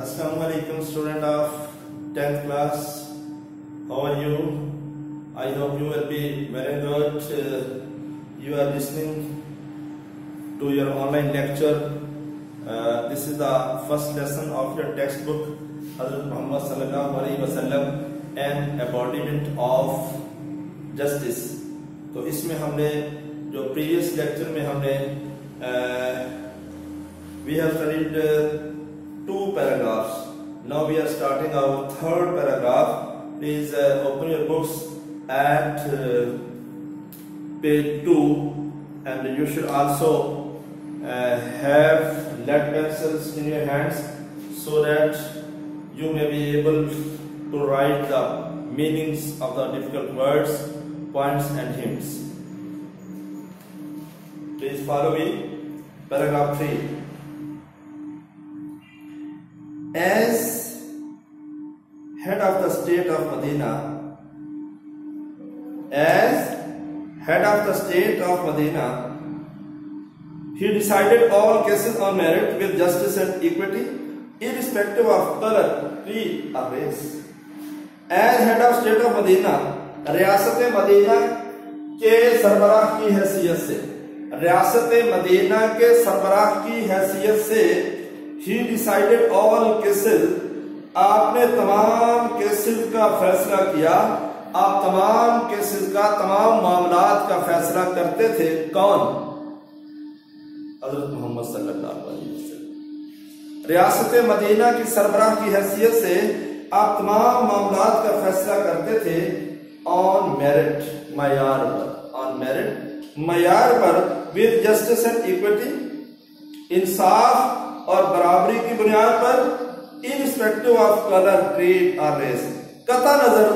Assalamualaikum student of 10th class. How are you? I hope you will be very good. You are listening to your online lecture. This is the first lesson of your textbook Hazrat Muhammad sallallahu alaihi wasallam, an embodiment of justice. तो इसमें हमने जो previous lecture में हमने we have studied two paragraphs. Now we are starting our third paragraph. Please open your books at page 2, and you should also have lead pencils in your hands so that you may be able to write the meanings of the difficult words, points and hints. Please follow me. Paragraph 3. As head of the state of Medina, he decided all cases on merit with justice and equity, irrespective of color, creed or race. As head of state of Medina, रियासत Medina के सरबराह की हैसियत से he decided all cases, आपने तमाम cases का फैसला किया, आप तमाम केसेस का, तमाम मामलात का फैसला करते थे। कौन? हजरत मोहम्मद सल्लल्लाहु अलैहि वसल्लम। रियासत मदीना की सरबराह की हैसियत से आप तमाम मामलात का फैसला करते थे ऑन मेरिट, मयार पर, विद जस्टिस एंड इक्विटी, इंसाफ और बराबरी की बुनियाद पर, इनरिस्पेक्टिव ऑफ कलर, क्रीड और रेस, कता नजर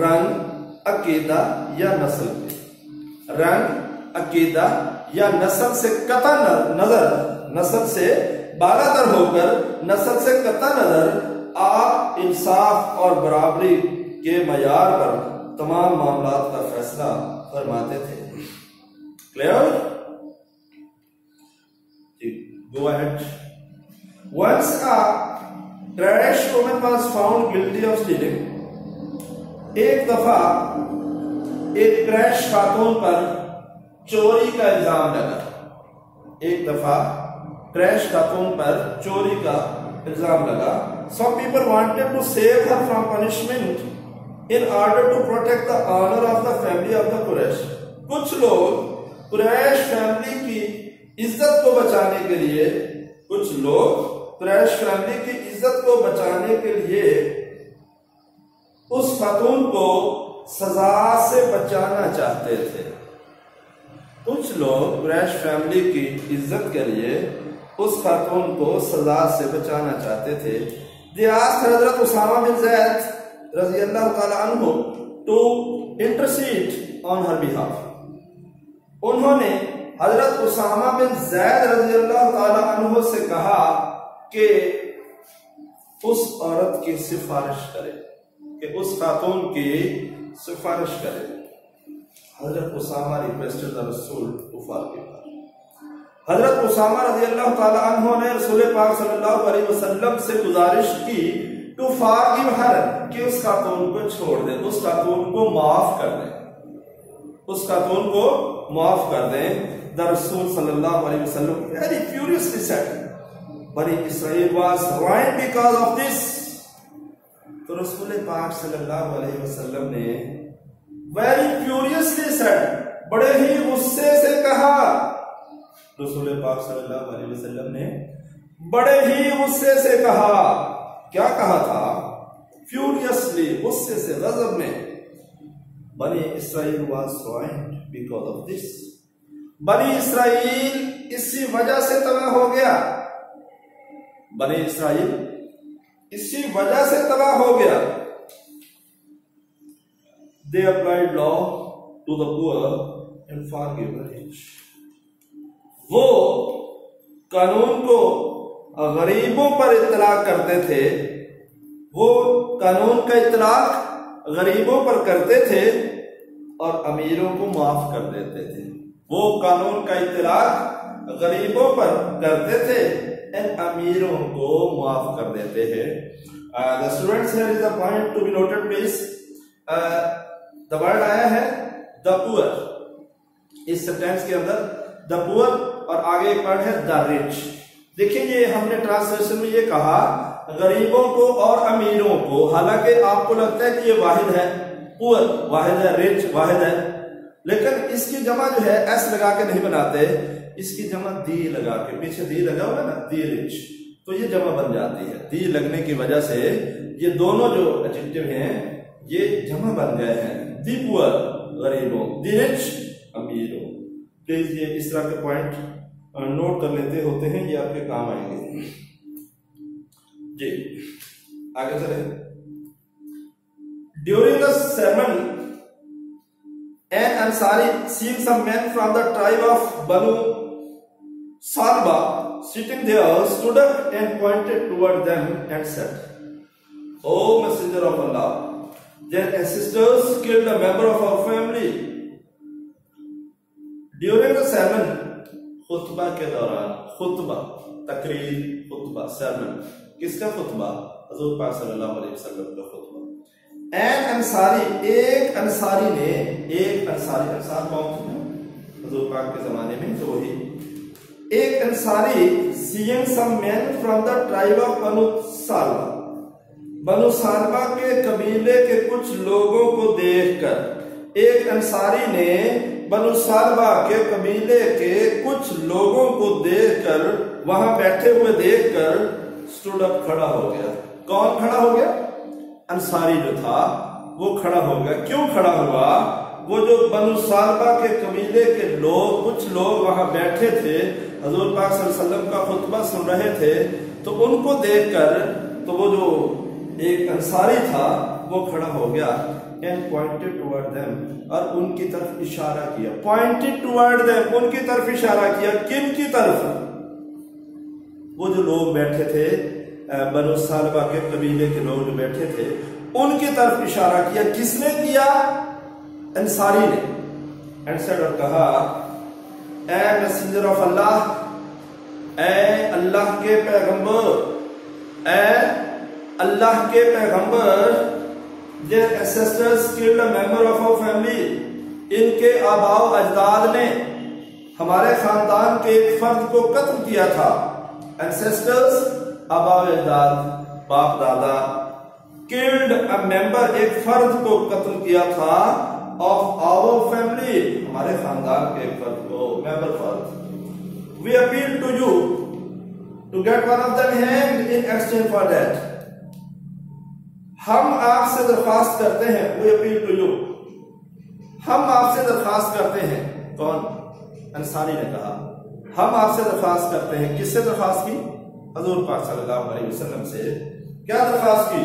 रंग, अकीदा या नस्ल पे। रंग, अकीदा या नस्ल से कता नजर, नस्ल से बालातर होकर, नस्ल से कता नजर आप इंसाफ और बराबरी के मयार पर तमाम मामलात का फैसला फरमाते थे। Clear? Go ahead. Once a trash woman was found guilty of stealing. एक दफा एक क्रैश खातून पर चोरी का इल्जाम लगा। एक दफा क्रैश खातून पर चोरी का इल्जाम लगा। Some people wanted to save her from punishment in order to protect the honor of the family of the Quraysh. कुछ लोग कुरैश फैमिली की इज्जत को बचाने के लिए, कुछ लोग कुरैश फैमिली की इज्जत को बचाने के लिए उस खातून को सजा से बचाना चाहते थे। कुछ लोग कुरैश फैमिली की इज्जत के लिए उस खातून को सजा से बचाना चाहते थे। They asked Hazrat Usama bin Zaid रज़ियल्लाहु ताला अन्हु to intercede on her behalf. उन्होंने हजरत उसामा बिन ज़ैद रज़ियल्लाहु ताला अन्हु से कहा कि उस औरत की सिफारिश करे, कि उस खातून की सिफारिश करे। हजरत उसामा रिक्वेस्टेड द रसूल टू फॉरगिव हर। हजरत उसामा रज़ियल्लाहु ताला अन्हु ने रसूल पाक सल्लल्लाहु अलैहि वसल्लम से गुजारिश की टू फॉरगिव हर, कि उस खातून को छोड़ दे, उस खातून को माफ कर दे, उस खातून को माफ कर दें। The Rasul sallallahu alaihi wasallam very furiously said, Bani Israel was ruined because of this. तो रसूल पाक सल्लल्लाहु अलैहि वसल्लम ने very furiously said, बड़े ही गुस्से से कहा। रसूल पाक सल्लल्लाहु अलैहि वसल्लम ने बड़े ही गुस्से से कहा। क्या कहा था? Furiously, गुस्से से, गजब में। बनी Israel was ruined because of this. बनी इसराइल इसी वजह से तबाह हो गया। बनी इसराइल इसी वजह से तबाह हो गया। They applied law to the poor and forgave the rich. वो कानून को गरीबों पर इतलाक करते थे, वो कानून का इतलाक गरीबों पर करते थे और अमीरों को माफ कर देते थे। वो कानून का इतलाक गरीबों पर करते थे इन अमीरों को माफ कर देते हैं। The students here is a point to be noted please. The word आया है द पुअर इस सेंटेंस के अंदर, द पुअर, और आगे एक वर्ड है द रिच। देखिए ये हमने ट्रांसलेशन में ये कहा गरीबों को और अमीरों को, हालांकि आपको लगता है कि ये वाहिद है, पुअर वाहिद है, रिच वाहिद है, लेकिन इसकी जमा जो है एस लगा के नहीं बनाते, इसकी जमा दी लगा के, पीछे दी लगा हुआ है ना, दी रिच, तो ये जमा बन जाती है। दी लगने की वजह से ये दोनों जो एडजेक्टिव हैं ये जमा बन गए हैं। दी पुअर गरीबों, दी रिच अमीरों। प्लीज ये इस तरह के पॉइंट नोट कर लेते होते हैं, ये आपके काम आएंगे जी। आगे चले। During the sermon, an Ansari, seeing some men from the tribe of Banu Salba sitting there, stood up and pointed toward them and said, "O Messenger of Allah, their ancestors killed a member of our family." During the sermon, खुतबा के दौरान, खुतबा तकरीर, खुतबा sermon, किसका खुतबा? हजूर पाक सल्लल्लाहु अलैहि वसल्लम का खुतबा। N Ansari, एक अंसारी ने, एक अंसारी, अंसार कौन थे हजूर पाक के जमाने में, तो वही एक Ansari, seeing some man from the tribe of Banu Thalaba, Banu Thalaba के कबीले के कुछ लोगों को देखकर, एक अंसारी ने बनु सालबा के कबीले के कुछ लोगों को देखकर, वहां बैठे हुए देखकर, स्टूड अप, खड़ा हो गया। कौन खड़ा हो गया? अंसारी जो था वो खड़ा हो गया। क्यों खड़ा हुआ? वो जो बनु सालबा के कबीले के लोग, कुछ लोग वहां बैठे थे, हजूर पाक सल्लल्लाहु अलैहि वसल्लम का खुतबा सुन रहे थे, तो उनको देखकर, तो वो जो एक अंसारी था वो खड़ा हो गया। एंड पॉइंटेड टुवर्ड देम, और उनकी तरफ इशारा किया। पॉइंटेड टुवर्ड देम, उनकी तरफ इशारा किया। किन की तरफ? वो जो लोग बैठे थे, बनु सालबा के कबीले के लोग जो बैठे थे, उनकी तरफ इशारा किया। किसने किया? अंसारी ने। एंड सेड, और कहा, ए मैसेंजर ऑफ अल्लाह, ए अल्लाह के पैगंबर, ए अल्लाह के पैगंबर, their ancestors killed a member of our family, इनके आबाओ अजदाद ने हमारे खानदान के एक फर्द को कत्ल किया था। एंसेस्टर्स आबाओ अजदाद, बाप दादा, किल्ड अ मेंबर, एक फर्द को कत्ल किया था, ऑफ आवर फैमिली, हमारे खानदान के एक फर्द को, मेंबर फर्द। We appeal to you to get one of them hanged in exchange for that, हम आपसे दरखास्त करते हैं। वी अपील टू यू, हम आपसे दरखास्त करते हैं। कौन? अंसारी ने कहा, हम आपसे दरखास्त करते हैं। किससे दरखास्त की? हजूर पाक सल्लल्लाहु अलैहि वसल्लम से। क्या दरखास्त की?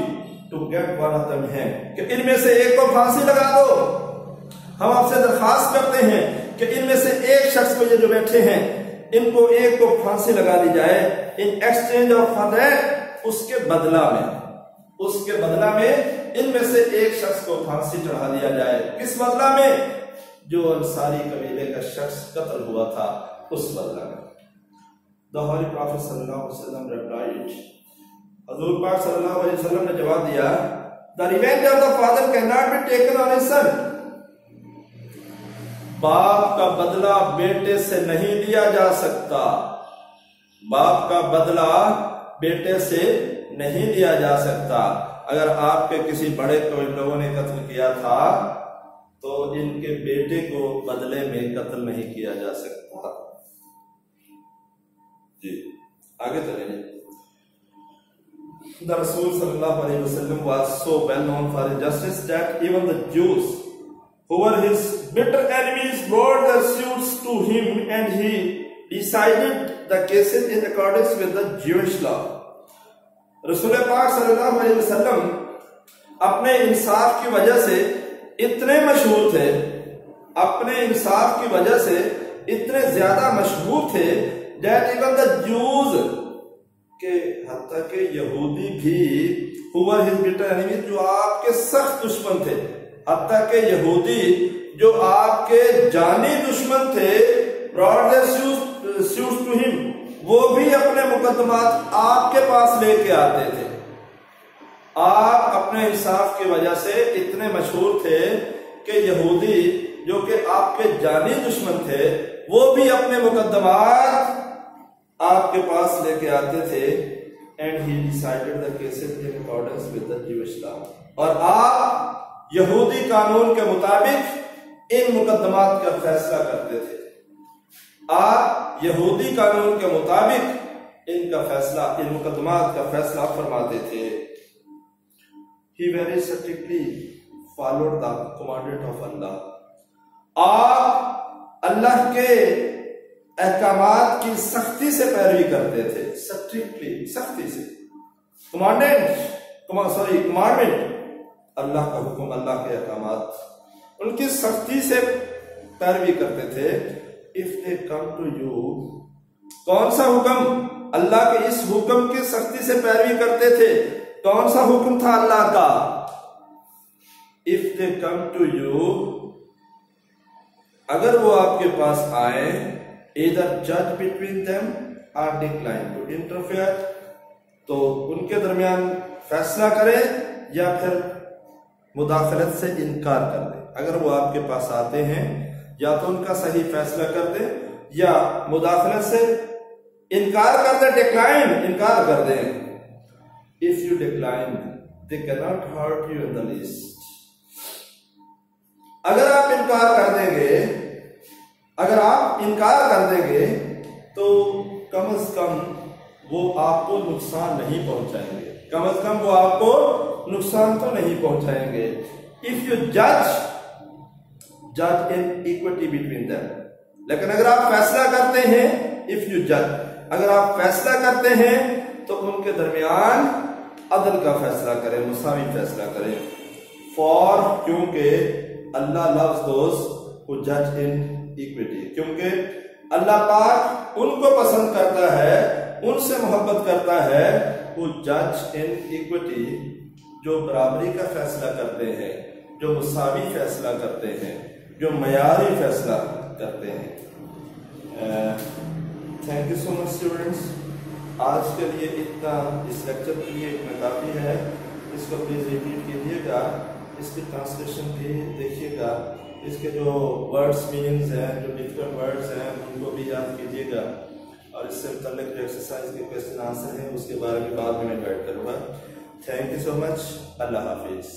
To get one of them hanged, कि इनमें से एक को फांसी लगा दो। हम आपसे दरखास्त करते हैं कि इनमें से एक शख्स को, ये जो बैठे हैं, इनको एक को फांसी लगा दी जाए। In exchange of for that, उसके बदला में, उसके बदला में इनमें से एक शख्स को फांसी चढ़ा दिया जाए। किस बदला में? जो अंसारी कबीले का शख्स कत्ल हुआ था, उस बदला में। The Holy Prophet sallallahu alaihi wasallam replied, हजूर पाक सल्लल्लाहु अलैहि वसल्लम ने जवाब दिया, The revenge of the father cannot be taken on his son, बाप का बदला बेटे से नहीं लिया जा सकता। बाप का बदला बेटे से नहीं लिया जा सकता। अगर आपके किसी बड़े को इन लोगों ने कत्ल किया था, तो इनके बेटे को बदले में कत्ल नहीं किया जा सकता। जी आगे चलेंगे। The Rasul sallallahu alaihi wasallam was so well known for his justice that even the Jews, who were his bitter enemies, brought their suits to him, and he decided the cases in accordance with the Jewish law. रसूल पाक सल्लल्लाहु अलैहि वसल्लम अपने इंसाफ की वजह से इतने मशहूर थे, अपने इंसाफ की वजह से इतने ज्यादा मशहूर थे, that even the Jews, के हत्ता के यहूदी भी, who were his bitter enemies, जो आपके सख्त दुश्मन थे, हत्ता के यहूदी जो आपके जानी दुश्मन थे, brought their suits to him, वो भी अपने मुकदमात आपके पास लेके आते थे। आप अपने इंसाफ की वजह से इतने मशहूर थे कि यहूदी जो कि आपके जानी दुश्मन थे वो भी अपने मुकदमात आपके पास लेके आते थे। And he decided the cases in accordance with the Jewish law, और आप यहूदी कानून के मुताबिक इन मुकदमात का फैसला करते थे। आप यहूदी कानून के मुताबिक इनका फैसला, इन मुकदमात का फैसला फरमाते थे। He very strictly followed the commandment of Allah. आप अल्लाह के अहकामात की सख्ती से पैरवी करते थे, स्ट्रिक्टली, सख्ती से। कमांडमेंट, अल्लाह का हुक्म, अल्लाह के अहकामात, उनकी सख्ती से पैरवी करते थे। If they come to you, कौन सा हुक्म? अल्लाह के इस हुक्म की सख्ती से पैरवी करते थे। कौन सा हुक्म था अल्लाह का? If they come to you, अगर वो आपके पास आए, either judge between them or decline to interfere, तो उनके दरमियान फैसला करे या फिर मुदाखलत से इनकार कर दे। अगर वो आपके पास आते हैं या तो उनका सही फैसला कर दे या मुदाखलत से इनकार कर दे, डिक्लाइन, इनकार कर दे। If you decline they can not hurt you in the least. अगर आप इनकार कर देंगे, अगर आप इनकार कर देंगे तो कम से कम वो आपको नुकसान नहीं पहुंचाएंगे, कम से कम वो आपको नुकसान तो नहीं पहुंचाएंगे। इफ यू जज इन इक्विटी बिटवीन देम, लेकिन अगर आप फैसला करते हैं, इफ यू जज, अगर आप फैसला करते हैं तो उनके दरमियान अदल का फैसला करें, मुसावी फैसला करें। फॉर, क्योंकि अल्लाह लव्स दोस हु जज इन इक्विटी, क्योंकि अल्लाह पाक उनको पसंद करता है, उनसे मोहब्बत करता है, हु जज इन इक्विटी, जो बराबरी का फैसला करते हैं, जो मुसावी फैसला करते हैं, जो मयारी फैसला करते हैं। Thank you so much students. आज के लिए इतना, इस लेक्चर के लिए इतना काफ़ी है। इसको प्लीज़ रिपीट कीजिएगा, इसकी ट्रांसलेशन भी देखिएगा, इसके जो वर्ड्स मीनिंग्स हैं, जो डिफरेंट वर्ड्स हैं, उनको भी याद कीजिएगा, और इससे मुताल्लिक जो एक्सरसाइज के क्वेश्चन आंसर हैं उसके बारे में बाद में मैं गाइड करूँगा। Thank you so much. अल्लाह हाफिज़।